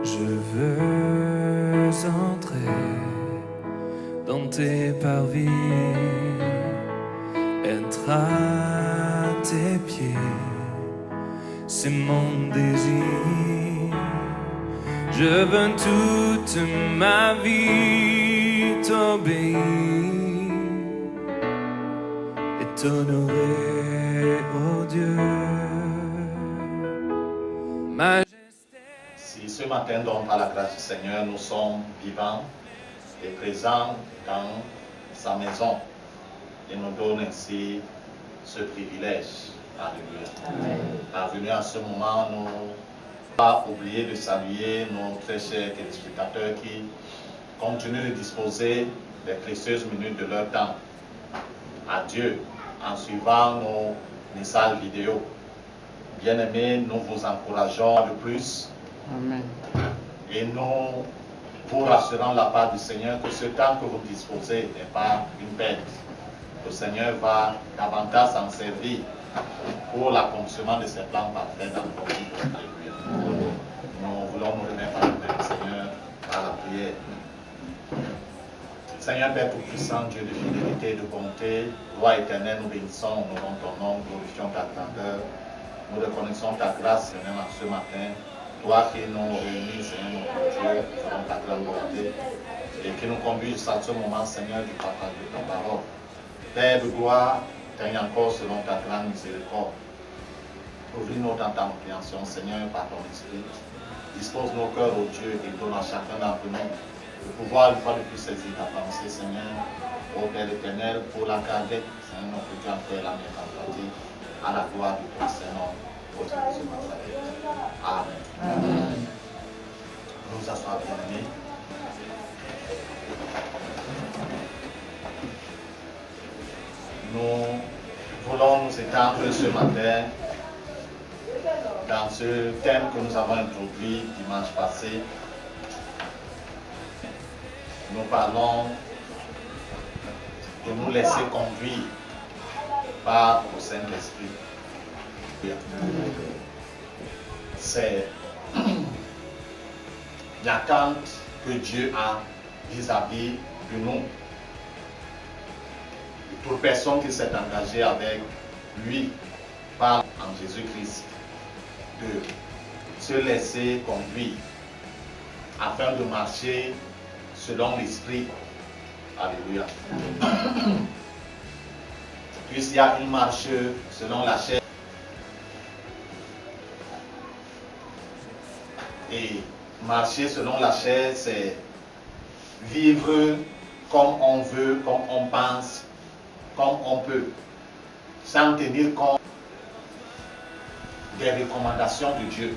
Je veux entrer dans tes parvis, être à tes pieds, c'est mon désir. Je veux toute ma vie t'obéir et t'honorer, oh Dieu. Si ce matin, donc, par la grâce du Seigneur, nous sommes vivants et présents dans sa maison, il nous donne ainsi ce privilège. Alléluia. Parvenu à ce moment, nous n'avons pas oublié de saluer nos très chers téléspectateurs qui continuent de disposer des précieuses minutes de leur temps à Dieu en suivant nos messages vidéo. Bien-aimés, nous vous encourageons de plus. Amen. Et nous vous rassurons la part du Seigneur que ce temps que vous disposez n'est pas une perte. Le Seigneur va davantage s'en servir pour l'accomplissement de ses plans parfaits dans nos vies. Alléluia. Nous voulons nous remettre à le Seigneur par la prière. Seigneur Père Tout-Puissant, Dieu de fidélité et de bonté, Roi éternel, nous bénissons, nous honorons ton nom, glorifions ta grandeur. Nous reconnaissons ta grâce, Seigneur, ce matin. Toi qui nous réunis, Seigneur, notre Dieu, selon ta grande bonté, et qui nous conduis jusqu'à ce moment, Seigneur, du partage de ta parole. Père de gloire, t'aimes encore selon ta grande miséricorde. Ouvre-nous dans ta compréhension, Seigneur, par ton esprit. Dispose nos cœurs, ô Dieu, et donne à chacun d'entre nous le pouvoir, une fois de plus, saisir ta pensée, Seigneur, ô Père éternel, pour la garder, Seigneur, notre Dieu, en paix, la mienne en pratique, à la gloire du ton Seigneur. Amen. Amen. Nous asseoir, bien-aimés. Nous voulons nous étendre ce matin dans ce thème que nous avons introduit dimanche passé. Nous parlons de nous laisser conduire par le Saint-Esprit. C'est l'attente que Dieu a vis-à-vis de nous. Toute personne qui s'est engagée avec lui par en Jésus-Christ de se laisser conduire afin de marcher selon l'Esprit. Alléluia. Puisqu'il y a une marche selon la chair. Et marcher selon la chair, c'est vivre comme on veut, comme on pense, comme on peut, sans tenir compte des recommandations de Dieu,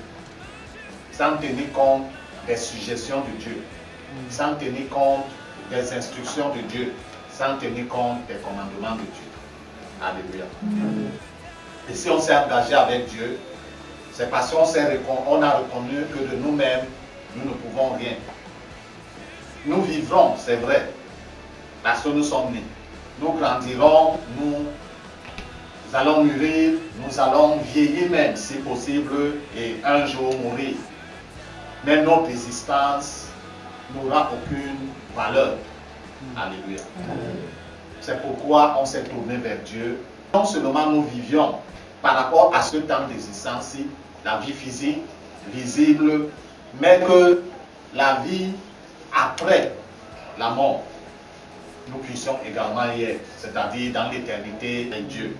sans tenir compte des suggestions de Dieu, sans tenir compte des instructions de Dieu, sans tenir compte des commandements de Dieu. Alléluia. Et si on s'est engagé avec Dieu, c'est parce qu'on a reconnu que de nous-mêmes, nous ne pouvons rien. Nous vivrons, c'est vrai, parce que nous sommes nés. Nous grandirons, nous allons mûrir, nous allons vieillir même, si possible, et un jour mourir. Mais notre existence n'aura aucune valeur. Alléluia. C'est pourquoi on s'est tourné vers Dieu. Non seulement nous vivions par rapport à ce temps d'existence-ci, la vie physique, visible, mais que la vie après la mort, nous puissions également y être, c'est-à-dire dans l'éternité avec Dieu.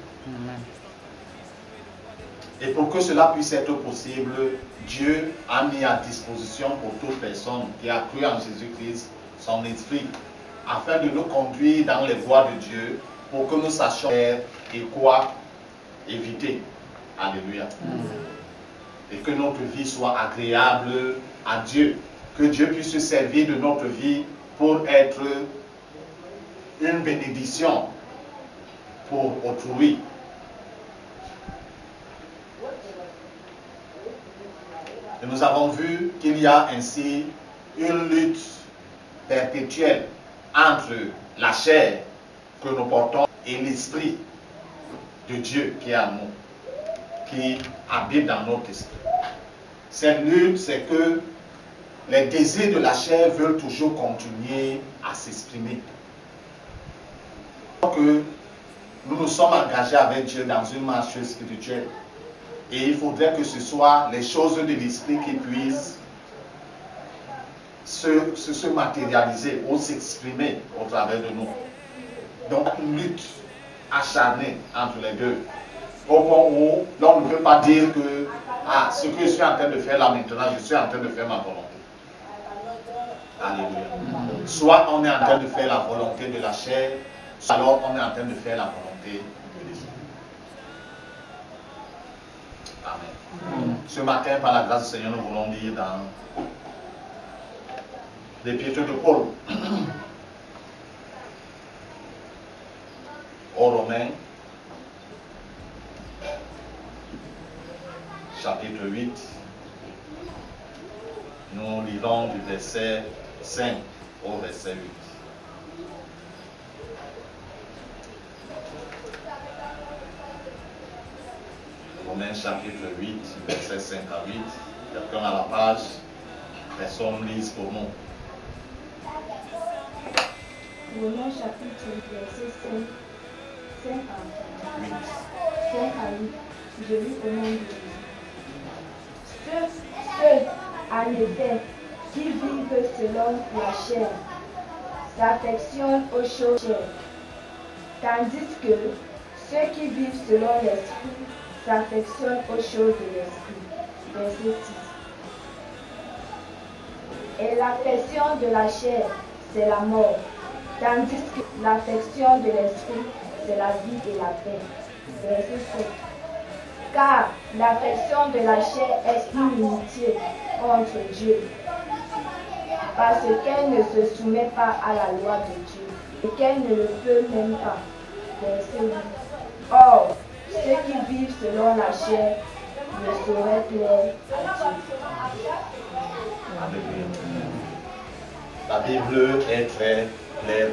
Et pour que cela puisse être possible, Dieu a mis à disposition pour toute personne qui a cru en Jésus-Christ son esprit, afin de nous conduire dans les voies de Dieu, pour que nous sachions faire et quoi éviter. Alléluia. Et que notre vie soit agréable à Dieu. Que Dieu puisse se servir de notre vie pour être une bénédiction pour autrui. Et nous avons vu qu'il y a ainsi une lutte perpétuelle entre la chair que nous portons et l'esprit de Dieu qui est en nous, qui habite dans notre esprit. Cette lutte, c'est que les désirs de la chair veulent toujours continuer à s'exprimer. Donc, nous nous sommes engagés avec Dieu dans une marche spirituelle. Et il faudrait que ce soit les choses de l'esprit qui puissent se matérialiser ou s'exprimer au travers de nous. Donc, une lutte acharnée entre les deux. Au point où l'on ne veut pas dire que ce que je suis en train de faire là maintenant, je suis en train de faire ma volonté. Alléluia. Soit on est en train de faire la volonté de la chair, soit alors on est en train de faire la volonté de l'esprit. Amen. Ce matin, par la grâce du Seigneur, nous voulons lire dans l'Épître de Paul aux Romains, chapitre 8. Nous lisons du verset 5 au verset 8. Romains chapitre 8, verset 5 à 8. Quelqu'un à la page, personne lise pour nous. Romains chapitre 8, verset 5 à 8. 5 à 8. Je lis au nom de Jésus. Ceux, en effet, qui vivent selon la chair, s'affectionnent aux choses chères, tandis que ceux qui vivent selon l'esprit s'affectionnent aux choses de l'esprit. Verset 6. Et l'affection de la chair, c'est la mort, tandis que l'affection de l'esprit, c'est la vie et la paix. Verset 7. Car l'affection de la chair est inimitié contre Dieu, parce qu'elle ne se soumet pas à la loi de Dieu, et qu'elle ne le peut même pas. Verset 8. Or, ceux qui vivent selon la chair ne sauraient plaire à Dieu. Alléluia. La Bible est très claire.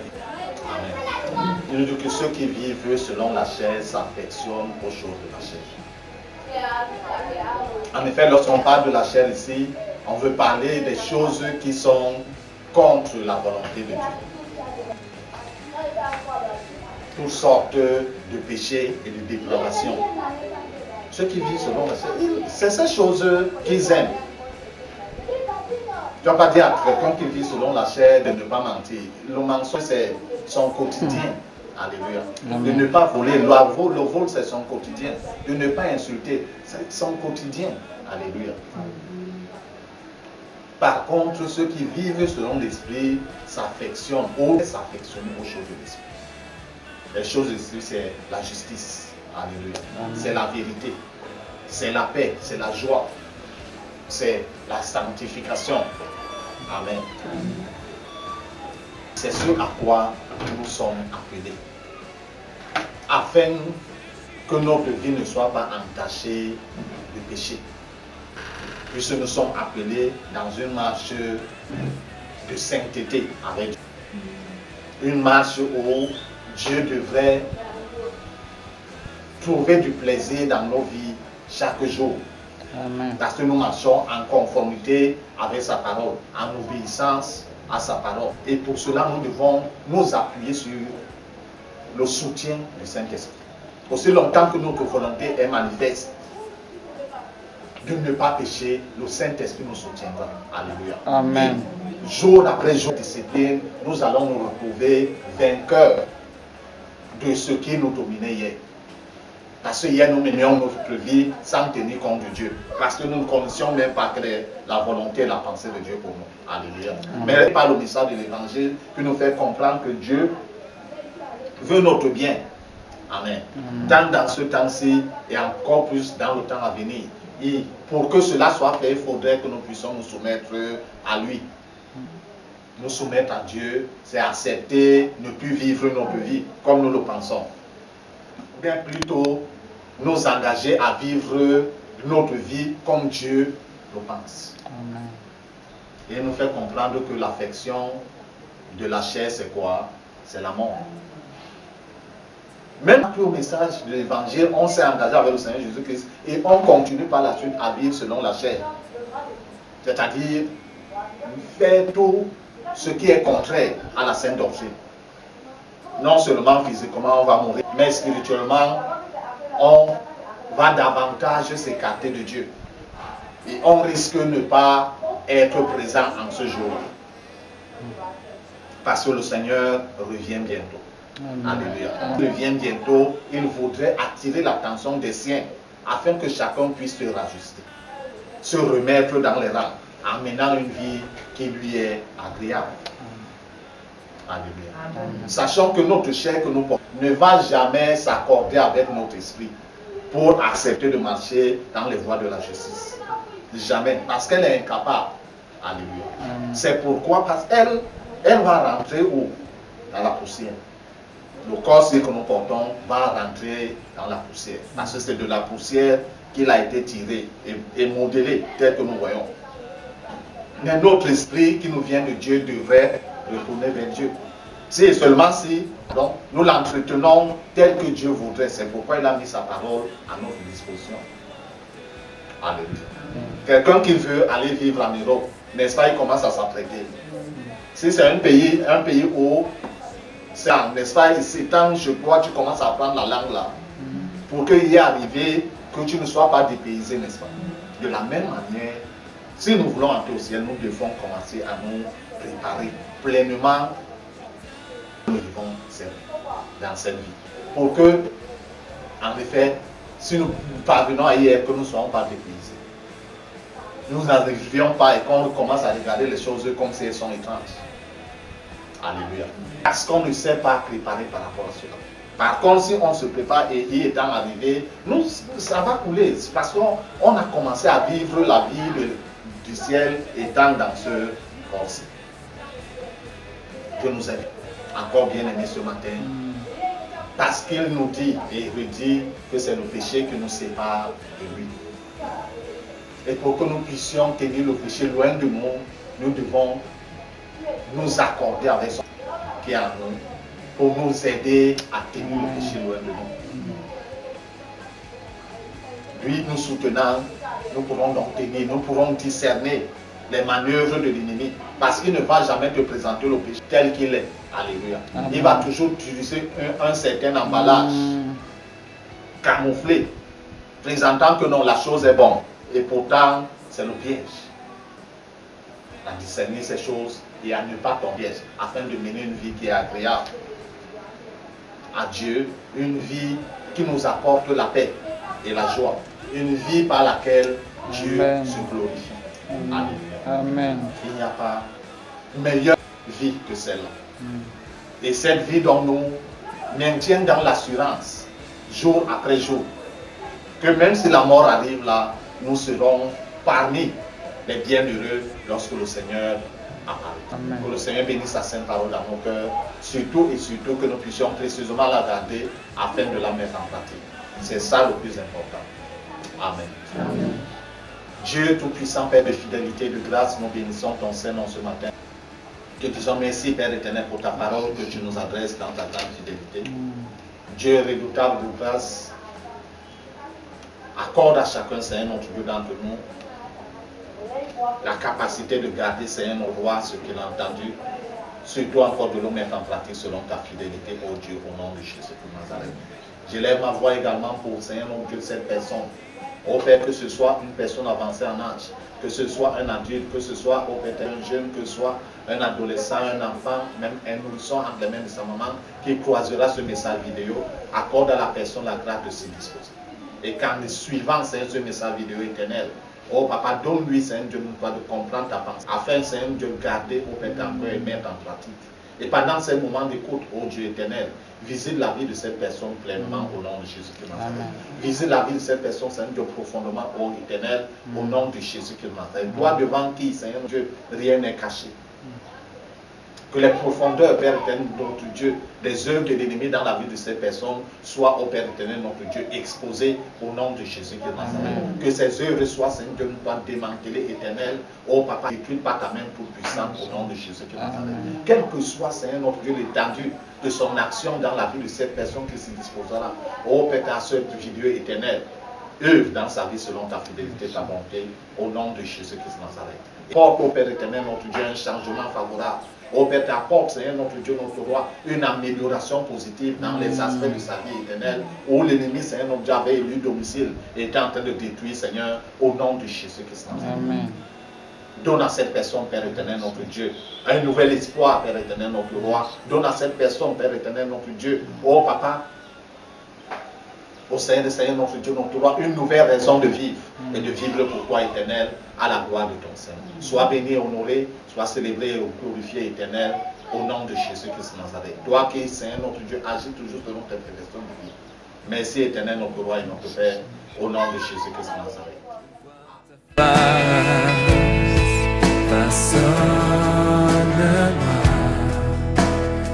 Amen. Il nous dit que ceux qui vivent selon la chair s'affectionnent aux choses de la chair. En effet, lorsqu'on parle de la chair ici, on veut parler des choses qui sont contre la volonté de Dieu. Toutes sortes de péchés et de dépravations. Ceux qui vivent selon la chair, c'est ces choses qu'ils aiment. Tu ne vas pas dire à quelqu'un qui vit selon la chair de ne pas mentir. Le mensonge, c'est son quotidien. Alléluia. De ne pas voler. Le vol, c'est son quotidien. De ne pas insulter, c'est son quotidien. Alléluia. Par contre, ceux qui vivent selon l'esprit s'affectionnent aux choses de l'esprit. Les choses de l'esprit, c'est la justice. Alléluia. C'est la vérité. C'est la paix. C'est la joie. C'est la sanctification. Amen. C'est ce à quoi nous sommes appelés. Afin que notre vie ne soit pas entachée de péché. Puisque nous sommes appelés dans une marche de sainteté avec Dieu. Une marche où Dieu devrait trouver du plaisir dans nos vies chaque jour. Amen. Parce que nous marchons en conformité avec sa parole, en obéissance à sa parole. Et pour cela, nous devons nous appuyer sur le soutien du Saint-Esprit. Aussi longtemps que notre volonté est manifeste de ne pas pécher, le Saint-Esprit nous soutiendra. Alléluia. Amen. Et jour après jour de discipline, nous allons nous retrouver vainqueurs de ce qui nous dominait hier. Parce que hier, nous menions notre vie sans tenir compte de Dieu. Parce que nous ne connaissions même pas la volonté et la pensée de Dieu pour nous. Alléluia. Mais par le message de l'Évangile, qui nous fait comprendre que Dieu veut notre bien. Amen. Tant dans ce temps-ci et encore plus dans le temps à venir. Et pour que cela soit fait, il faudrait que nous puissions nous soumettre à lui. Nous soumettre à Dieu, c'est accepter ne plus vivre notre vie comme nous le pensons. Bien plutôt nous engager à vivre notre vie comme Dieu le pense. Amen. Et il nous fait comprendre que l'affection de la chair, c'est quoi? C'est la mort. Même après au message de l'évangile, on s'est engagé avec le Seigneur Jésus-Christ et on continue par la suite à vivre selon la chair. C'est-à-dire faire tout ce qui est contraire à la sainte doctrine. Non seulement physiquement on va mourir, mais spirituellement on va davantage s'écarter de Dieu. Et on risque de ne pas être présent en ce jour. Parce que le Seigneur revient bientôt. Alléluia. Il revient bientôt, il voudrait attirer l'attention des siens afin que chacun puisse se rajuster, se remettre dans les rangs, en menant une vie qui lui est agréable. Alléluia. Sachant que notre chair que nous portons ne va jamais s'accorder avec notre esprit pour accepter de marcher dans les voies de la justice. Jamais, parce qu'elle est incapable. Alléluia. C'est pourquoi, parce qu'elle va rentrer où? Dans la poussière. Le corps que nous portons va rentrer dans la poussière. Parce que c'est de la poussière qu'il a été tiré et modelé tel que nous voyons. Mais notre esprit qui nous vient de Dieu devrait retourner vers Dieu. Si et seulement si donc, nous l'entretenons tel que Dieu voudrait. C'est pourquoi il a mis sa parole à notre disposition. Alléluia. Quelqu'un qui veut aller vivre en Europe, n'est-ce pas, il commence à s'apprêter. Si c'est un pays où, n'est-ce pas, c'est tant je crois tu commences à apprendre la langue là, pour qu'il y ait arrivé que tu ne sois pas dépaysé, n'est-ce pas. De la même manière, si nous voulons entrer au ciel, nous devons commencer à nous préparer pleinement. Nous vivons dans cette vie. Pour que, en effet, si nous parvenons à y être, que nous ne soyons pas dépaysés. Nous n'arrivions pas et qu'on commence à regarder les choses comme si elles sont étranges. Alléluia. Parce qu'on ne s'est pas préparé par rapport à cela. Par contre, si on se prépare et y étant arrivé, nous, ça va couler. Parce qu'on a commencé à vivre la vie du ciel étant dans ce corps-ci. Dieu nous aime. Encore bien aimé ce matin. Parce qu'il nous dit et redit que c'est le péché qui nous sépare de lui. Et pour que nous puissions tenir le péché loin de nous, nous devons nous accorder avec son qui est en nous pour nous aider à tenir le péché loin de nous. Lui nous soutenant, nous pourrons donc tenir, nous pourrons discerner les manœuvres de l'ennemi parce qu'il ne va jamais te présenter le péché tel qu'il est. Alléluia. Amen. Il va toujours utiliser un certain emballage camouflé, présentant que non, la chose est bonne. Et pourtant, c'est le piège. À discerner ces choses et à ne pas tomber, afin de mener une vie qui est agréable à Dieu, une vie qui nous apporte la paix et la joie, une vie par laquelle Dieu se glorifie. Amen. Amen. Il n'y a pas meilleure vie que celle-là. Et cette vie dont nous maintient dans l'assurance, jour après jour, que même si la mort arrive là, nous serons parmi les bienheureux lorsque le Seigneur apparaît. Que le Seigneur bénisse sa sainte parole dans nos cœurs, surtout et surtout que nous puissions précieusement la garder afin de la mettre en pratique. C'est ça le plus important. Amen. Amen. Dieu Tout-Puissant, Père de fidélité et de grâce, nous bénissons ton Saint-Nom ce matin. Te disons merci, Père éternel, pour ta parole que tu nous adresses dans ta grande fidélité. Dieu redoutable de grâce, accorde à chacun, Seigneur, notre Dieu, d'entre nous, la capacité de garder, Seigneur, nos rois, ce qu'il a entendu, surtout encore de nous mettre en pratique selon ta fidélité, ô Dieu, au nom de Jésus de Nazareth. J'élève ma voix également pour, Seigneur, mon Dieu, cette personne. Ô Père, que ce soit une personne avancée en âge, que ce soit un adulte, que ce soit, ô Père, un jeune, que ce soit un adolescent, un enfant, même un nourrisson entre les mains de sa maman, qui croisera ce message vidéo, accorde à la personne la grâce de s'y disposer. Et qu'en suivant, Seigneur, ce message vidéo éternel, oh Papa, donne-lui, Seigneur Dieu, de comprendre ta pensée, afin, Seigneur Dieu, de garder au Père ton cœur et mettre en pratique. Et pendant ces moments d'écoute, ô Dieu éternel, visite la vie de cette personne pleinement au nom de Jésus-Christ. Visite la vie de cette personne, Seigneur Dieu, profondément, ô éternel, au nom de Jésus-Christ. Toi devant qui, Seigneur Dieu, rien n'est caché. Que les profondeurs, Père éternel, notre Dieu, des œuvres de l'ennemi dans la vie de ces personnes soient, au Père éternel, notre Dieu, exposées au nom de Jésus-Christ. Que ces œuvres soient, Seigneur Dieu, nous démantelées, éternel, ô Papa, écrites par ta main toute puissante au nom de Jésus-Christ. Quel que soit, Seigneur, notre Dieu, l'étendue de son action dans la vie de cette personne qui se disposera, ô Père, à cette vidéo éternelle, œuvre dans sa vie selon ta fidélité, ta bonté, au nom de Jésus-Christ Nazareth. Porte au Père éternel, notre Dieu, un changement favorable. Ô Père, t'apporte, Seigneur, notre Dieu, notre roi, une amélioration positive dans les aspects de sa vie éternelle, où l'ennemi, Seigneur, notre Dieu, avait élu domicile et était en train de détruire, Seigneur, au nom de Jésus-Christ Nazareth. Amen. Donne à cette personne, Père éternel, notre Dieu, un nouvel espoir, Père éternel, notre roi. Donne à cette personne, Père éternel, notre Dieu, oh Papa, au Seigneur, notre Dieu, notre roi, une nouvelle raison de vivre et de vivre pour toi, éternel, à la gloire de ton Seigneur. Sois béni, honoré, sois célébré et glorifié, éternel, au nom de Jésus-Christ Nazareth. Toi qui, Seigneur, notre Dieu, agis toujours selon tes prédestinations de vie. Merci, éternel, notre roi et notre Père, au nom de Jésus-Christ Nazareth. Façonne-moi,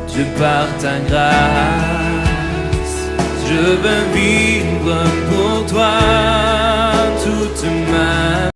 Dieu, par ta grâce, je veux vivre pour toi.